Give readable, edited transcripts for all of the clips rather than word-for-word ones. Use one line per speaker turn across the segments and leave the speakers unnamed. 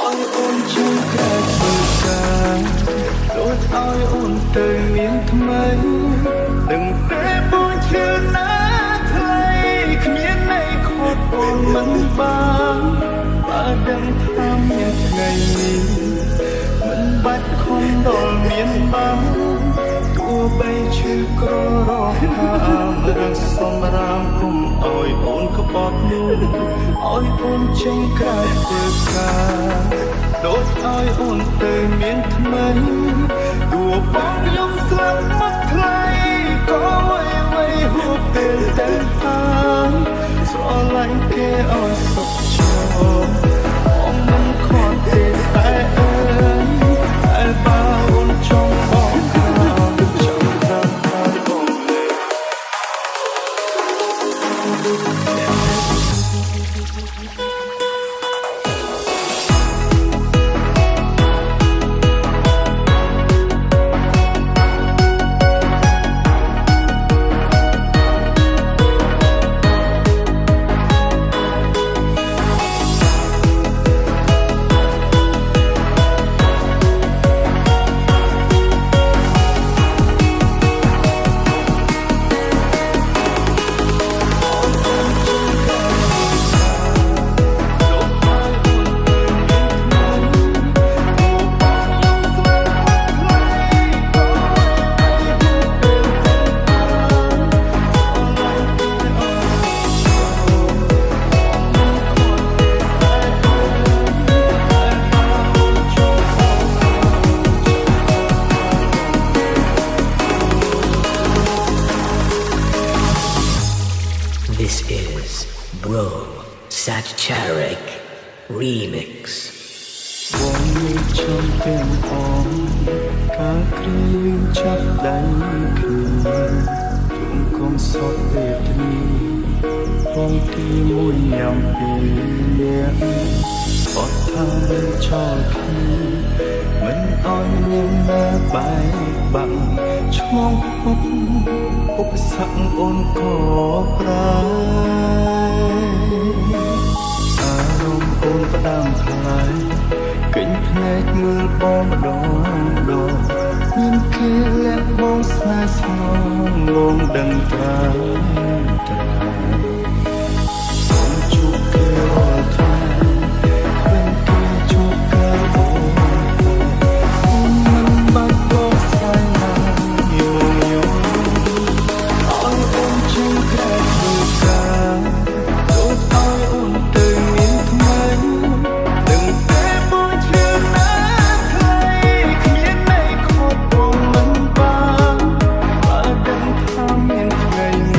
ឲ្យអូនជឿក្រែធ្វើការដូចឲ្យអូនទៅមានថ្មីនឹងពេលពួនឈឺណាថ្លៃគ្មានន័យខកអូនមិនបានបើដឹងថាមានថ្ងៃនេះមិនបាច់ខំដល់មានបានទោះបីឈឺក្ររកថារឿងសម្រាប់គុំឲ្យអូនក្បត់នោះឲ្យអូនចេញក្រៅធ្វើការដូចឲ្យអូនទៅមានថ្មីទោះបងខ្ញុំស្លាប់មកថ្លៃក៏អ្វីហួសពេលទៅហើយស្រឡាញ់គេឲ្យសុខចិត្តបងមិនខកទេតែអើយតែបើអូនចង់បងចាំតាមបងលេ
This is Bro Satcharic Remix
បងមានចំទាំងអងការគ្រៀងចាប់ដៃគ្នាជុំកុំសត់វេទនាផងទីមួយញ៉ាំពេលអ្នកអត់ថាចោលគ្នាមិនអោយមានណាបែកបាក់ឆ្លងពុកឧបសគ្គអូនក៏ប្រាអារម្មណ៍អូនផ្ដាំផ្លាយកិញភ្នែកមើលបងម្ដងមានគេលាក់បងស្នេហ៍ស្មងងងដឹងថាអូនជួបគេរាល់ថ្ងៃគ្មានគេជួបកាលអូនមិនបាច់បងស្នេហ៍ណាយូរយូរឲ្យអូនចេញក្រៅធ្វើការដូចឲ្យអូនទៅមានថ្មីដឹងតែបងជឿណាថ្លៃគ្មានន័យខកបងមិនបានបើដឹងថាមានថ្ងៃនេះ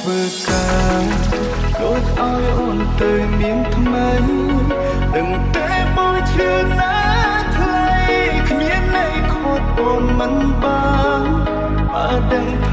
ធ្វើការដូចឲ្យអូនទៅមានថ្មីដឹងតែបើឈឺណាថ្លៃគ្មានន័យខត់អូនមិនបានបើដឹង